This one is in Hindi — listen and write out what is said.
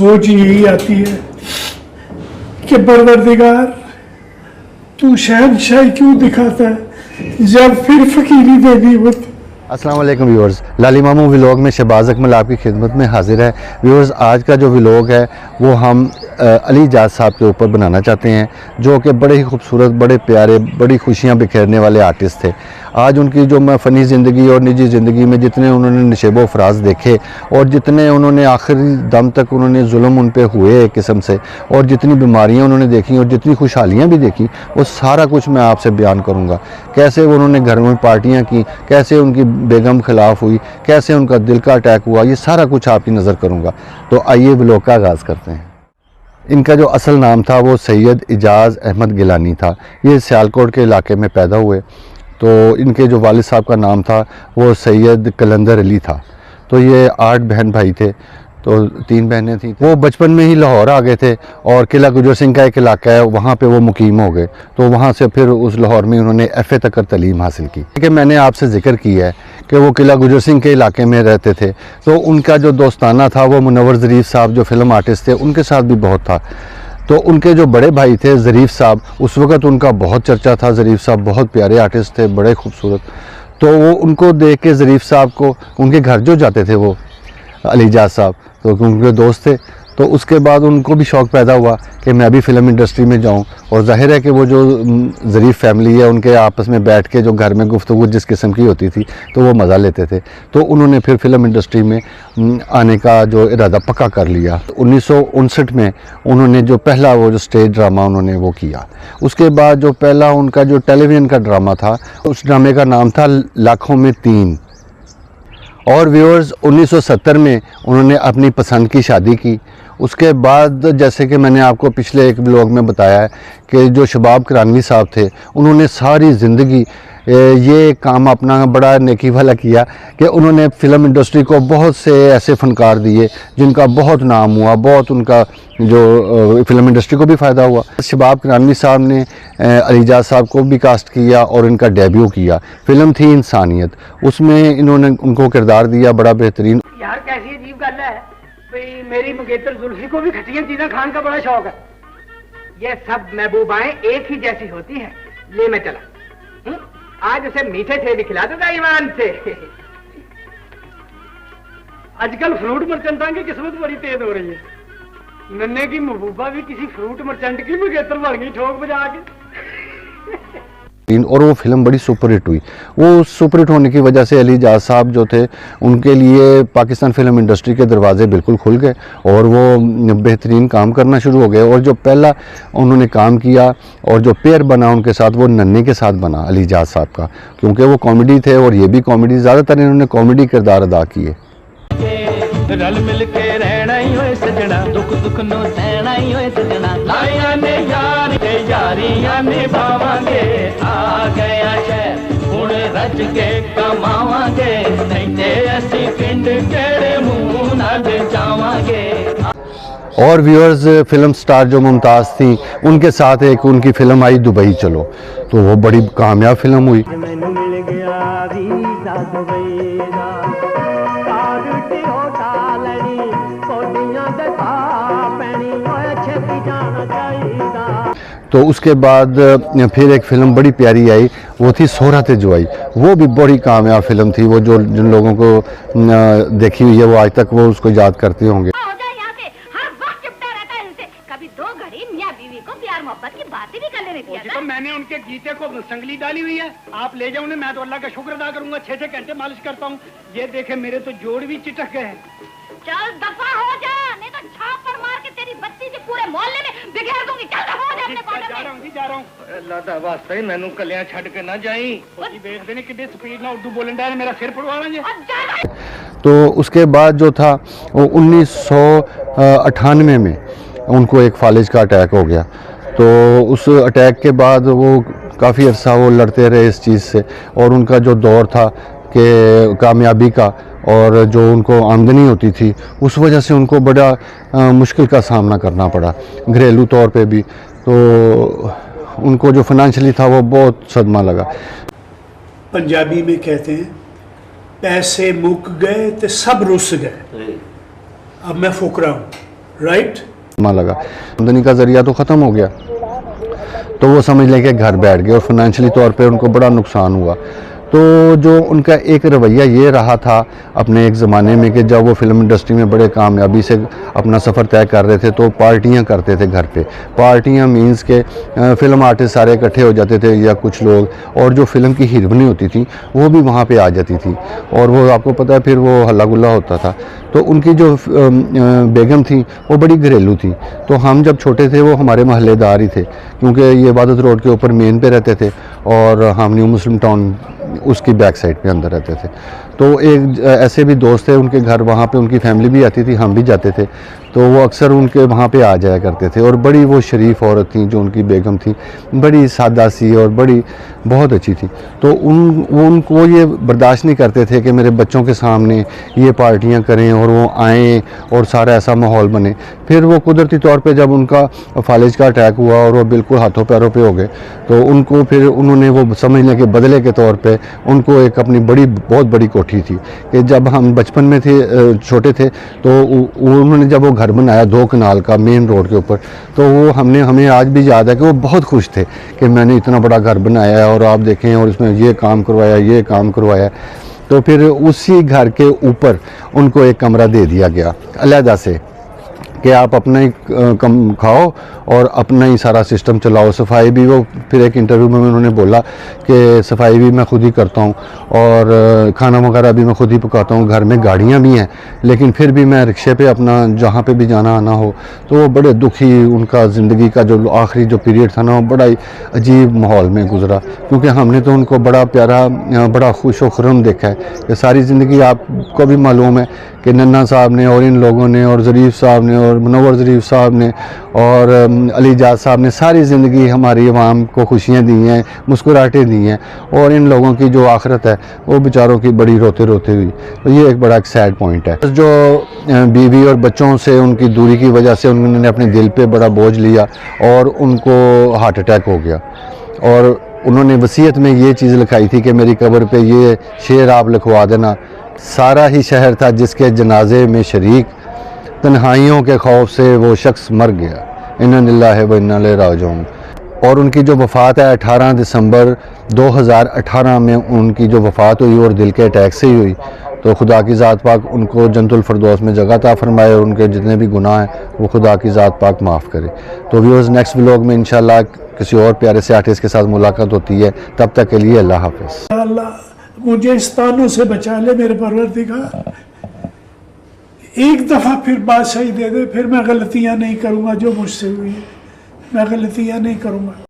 सोच यही आती है कि परवरदिगार तू शहनशाही क्यों दिखाता है जब फिर फकीरी देनी होती। अस्सलाम वालेकुम व्यूअर्स, लाली मामू व्लॉग में शहबाज अकमल आपकी खिदमत में हाजिर है। व्यूअर्स, आज का जो व्लॉग है वो हम अली इजाज़ साहब के ऊपर बनाना चाहते हैं, जो कि बड़े ही खूबसूरत, बड़े प्यारे, बड़ी खुशियां बिखेरने वाले आर्टिस्ट थे। आज उनकी जो फ़नी ज़िंदगी और निजी ज़िंदगी में जितने उन्होंने नशेबो फ़राज देखे और जितने उन्होंने आखिरी दम तक उन्होंने जुल्म उन पे हुए एक किस्म से, और जितनी बीमारियां उन्होंने देखी और जितनी खुशहालियाँ भी देखी, वो सारा कुछ मैं आपसे बयान करूँगा। कैसे उन्होंने घर में पार्टियाँ की, कैसे उनकी बेगम खिलाफ हुई, कैसे उनका दिल का अटैक हुआ, ये सारा कुछ आपकी नज़र करूँगा। तो आइए व्लॉग का आगाज़ करते हैं। इनका जो असल नाम था वो सैयद इजाज़ अहमद गिलानी था। ये सियालकोट के इलाके में पैदा हुए। तो इनके जो वालिद साहब का नाम था वो सैयद कलंदर अली था। तो ये 8 बहन भाई थे, तो 3 बहनें थीं। वो बचपन में ही लाहौर आ गए थे और किला गुजर सिंह का एक इलाका है, वहाँ पे वो मुकीम हो गए। तो वहाँ से फिर उस लाहौर में उन्होंने FA तक कर तलीम हासिल की। कि मैंने आपसे जिक्र किया है कि वो किला गुजर सिंह के इलाके में रहते थे, तो उनका जो दोस्ताना था वो मुनव्वर ज़रीफ़ साहब जो फ़िल्म आर्टिस्ट थे उनके साथ भी बहुत था। तो उनके जो बड़े भाई थे ज़रीफ़ साहब, उस वक़्त उनका बहुत चर्चा था। ज़रीफ़ साहब बहुत प्यारे आर्टिस्ट थे, बड़े खूबसूरत। तो वो उनको देख के ज़रीफ़ साहब को, उनके घर जो जाते थे वो अली इजाज़ साहब, तो उनके दोस्त थे। तो उसके बाद उनको भी शौक़ पैदा हुआ कि मैं भी फ़िल्म इंडस्ट्री में जाऊं। और ज़ाहिर है कि वो जो ज़रीफ़ फैमिली है, उनके आपस में बैठ के जो घर में गुफ्तगू जिस किस्म की होती थी, तो वो मज़ा लेते थे। तो उन्होंने फिर फ़िल्म इंडस्ट्री में आने का जो इरादा पक्का कर लिया। 1959 में उन्होंने जो पहला वो जो स्टेज ड्रामा उन्होंने वो किया। उसके बाद जो पहला उनका जो टेलीविज़न का ड्रामा था, उस ड्रामे का नाम था लाखों में 3। और व्यूअर्स, 1970 में उन्होंने अपनी पसंद की शादी की। उसके बाद जैसे कि मैंने आपको पिछले एक ब्लॉग में बताया है कि जो शबाब करानवी साहब थे, उन्होंने सारी ज़िंदगी ये काम अपना बड़ा नेकी वाला किया कि उन्होंने फ़िल्म इंडस्ट्री को बहुत से ऐसे फ़नकार दिए जिनका बहुत नाम हुआ, बहुत उनका जो फ़िल्म इंडस्ट्री को भी फ़ायदा हुआ। शबाब करानवी साहब ने अली इजाज़ साहब को भी कास्ट किया और इनका डेब्यू किया। फ़िल्म थी इंसानियत, उसमें इन्होंने उनको किरदार दिया बड़ा बेहतरीन। यार कैसी अजीब गल है भाई, मेरी मंगेतर जुल्फी को भी खट्टियां चीजें खाने का बड़ा शौक है। ये सब महबूबाएं एक ही जैसी होती हैं। ले मैं चला, आज उसे मीठे ठेले खिला दूंगा ईमान से। आजकल फ्रूट मर्चेंटां की किस्मत बड़ी तेज हो रही है। नन्हे की महबूबा भी किसी फ्रूट मर्चेंट की मंगेतर बन गई ठोक बजा के। और वो फिल्म बड़ी सुपरहिट हुई। वो सुपरहिट होने की वजह से अली इजाज़ साहब जो थे, उनके लिए पाकिस्तान फिल्म इंडस्ट्री के दरवाजे बिल्कुल खुल गए और वो बेहतरीन काम करना शुरू हो गए। और जो पहला उन्होंने काम किया और जो पेयर बना उनके साथ, वो नन्हे के साथ बना अली इजाज़ साहब का, क्योंकि वो कॉमेडी थे और ये भी कॉमेडी, ज़्यादातर इन्होंने कॉमेडी किरदार अदा किए। रल मिल के रहना ही होए सजना, दुख दुख नो सहना ही होए सजना, लाया ने यार के यारियां निभावांगे, आ गया शहर हुण रज के कमावांगे, नहीं ते असी पिंड केड़े मुंह नाल जावांगे। और व्यूअर्स, फिल्म स्टार जो मुमताज़ थी, उनके साथ एक उनकी फ़िल्म आई दुबई चलो, तो वो बड़ी कामयाब फिल्म हुई। तो उसके बाद फिर एक फ़िल्म बड़ी प्यारी आई, वो थी सोहराते जो आई। वो भी बड़ी कामयाब फिल्म थी। वो जो जिन लोगों को देखी हुई है वो आज तक वो उसको याद करते होंगे। तो मैंने उनके गीते को संगली डाली हुई है, आप ले जाओ उन्हें, मैं तो अल्लाह का शुक्र अदा करूंगा। 6-6 घंटे मालिश करता हूँ। ये देखे मेरे तो जोड़ भी चिटक गए। चल दफा हो जा, नहीं तो छाप मार के तेरी बत्ती से पूरे मोहल्ले में बिखेर दूंगी। चल दफा हो जा अपने क्वार्टर में। जा रहा हूँ। अल्लाह दा वास्ता ही मैनू कलियां छड़ के ना जाई। देख देने कितनी स्पीड ना उर्दू बोलन डा, मेरा सिर पड़वा लेंगे। तो उसके बाद जो था वो 1998 में उनको एक फालिज का अटैक हो गया। तो उस अटैक के बाद वो काफ़ी अरसा वो लड़ते रहे इस चीज़ से, और उनका जो दौर था कि कामयाबी का और जो उनको आमदनी होती थी, उस वजह से उनको बड़ा मुश्किल का सामना करना पड़ा घरेलू तौर पे भी। तो उनको जो फाइनेंशियली था वो बहुत सदमा लगा। पंजाबी में कहते हैं पैसे मुक गए तो सब रुस गए। अब मैं फुकरा हूँ, राइट। लगा आमदनी का ज़रिया तो ख़त्म हो गया, तो वो समझ लें कि घर बैठ गए और फाइनेंशियली तौर पे उनको बड़ा नुकसान हुआ। तो जो उनका एक रवैया ये रहा था अपने एक ज़माने में कि जब वो फिल्म इंडस्ट्री में बड़े कामयाबी से अपना सफ़र तय कर रहे थे तो पार्टियां करते थे घर पे। पार्टियां मींस के फ़िल्म आर्टिस्ट सारे इकट्ठे हो जाते थे या कुछ लोग, और जो फ़िल्म की हीरोइनें होती थी वो भी वहाँ पे आ जाती थी, और वो आपको पता है फिर वो हल्ला गुल्ला होता था। तो उनकी जो बेगम थी वो बड़ी घरेलू थी। तो हम जब छोटे थे वो हमारे महल्लेदार ही थे, क्योंकि ये इबादत रोड के ऊपर मेन पे रहते थे और हम न्यू मुस्लिम टाउन उसकी बैक साइड पे अंदर रहते थे। तो एक ऐसे भी दोस्त थे उनके घर, वहाँ पे उनकी फैमिली भी आती थी, हम भी जाते थे, तो वो अक्सर उनके वहाँ पे आ जाया करते थे। और बड़ी वो शरीफ औरत थी जो उनकी बेगम थी, बड़ी सादा सी और बड़ी बहुत अच्छी थी। तो उनको ये बर्दाश्त नहीं करते थे कि मेरे बच्चों के सामने ये पार्टियाँ करें और वो आएँ और सारा ऐसा माहौल बने। फिर वो कुदरती तौर पे जब उनका फालिज का अटैक हुआ और वो बिल्कुल हाथों पैरों पे हो गए, तो उनको फिर उन्होंने वो समझने के बदले के तौर पे उनको एक अपनी बहुत बड़ी कोठी थी कि जब हम बचपन में थे, छोटे थे, तो उन्होंने जब वो घर बनाया 2 कनाल का मेन रोड के ऊपर, तो वो हमें आज भी याद है कि वो बहुत खुश थे कि मैंने इतना बड़ा घर बनाया है और आप देखें और इसमें ये काम करवाया। तो फिर उसी घर के ऊपर उनको एक कमरा दे दिया गया अलहदा से कि आप अपना ही कम खाओ और अपना ही सारा सिस्टम चलाओ। सफाई भी वो फिर एक इंटरव्यू में उन्होंने बोला कि सफाई भी मैं खुद ही करता हूँ और खाना वगैरह भी मैं खुद ही पकाता हूँ, घर में गाड़ियाँ भी हैं लेकिन फिर भी मैं रिक्शे पे अपना जहाँ पे भी जाना आना हो। तो वो बड़े दुखी, उनका ज़िंदगी का जो आखिरी जो पीरियड था ना वो बड़ा ही अजीब माहौल में गुजरा, क्योंकि हमने तो उनको बड़ा प्यारा, बड़ा खुश व खुर्रम देखा है कि सारी ज़िंदगी आपको भी मालूम है कि नन्ना साहब ने और इन लोगों ने और ज़रीफ़ साहब ने और मुनव्वर ज़रीफ़ साहब ने और अली जाद साहब ने सारी ज़िंदगी हमारी आवाम को खुशियाँ दी हैं, मुस्कुराहटें दी हैं, और इन लोगों की जो आखिरत है वो बेचारों की बड़ी रोते रोते हुई। तो ये एक बड़ा एक सैड पॉइंट है। जो बीवी और बच्चों से उनकी दूरी की वजह से उन्होंने अपने दिल पे बड़ा बोझ लिया और उनको हार्ट अटैक हो गया, और उन्होंने वसीयत में ये चीज़ लिखाई थी कि मेरी कब्र पे ये शेर आप लिखवा देना, सारा ही शहर था जिसके जनाजे में शरीक, तन्हाइयों के खौफ से वो शख्स मर गया, इन्ना लिल्लाहि व इन्ना इलैहि राजिऊन। और उनकी जो वफ़ात है 18 दिसंबर 2018 में उनकी जो वफ़ात हुई और दिल के अटैक से ही हुई। तो खुदा की ज़ात पाक उनको जन्नतुल फिरदौस में जगह अता फरमाए और उनके जितने भी गुनाह हैं वो खुदा की ज़ात पाक माफ़ करे। तो व्यूअर्स, नेक्स्ट व्लॉग में इंशाल्लाह किसी और प्यारे से आर्टिस्ट के साथ मुलाकात होती है, तब तक के लिए अल्लाह हाफ़िज़। अल्लाह मुझे इस तानों से बचा ले मेरे परवरदिगार, एक दफ़ा फिर बादशाही दे दे, फिर मैं गलतियां नहीं करूंगा जो मुझसे हुई है, मैं गलतियां नहीं करूंगा।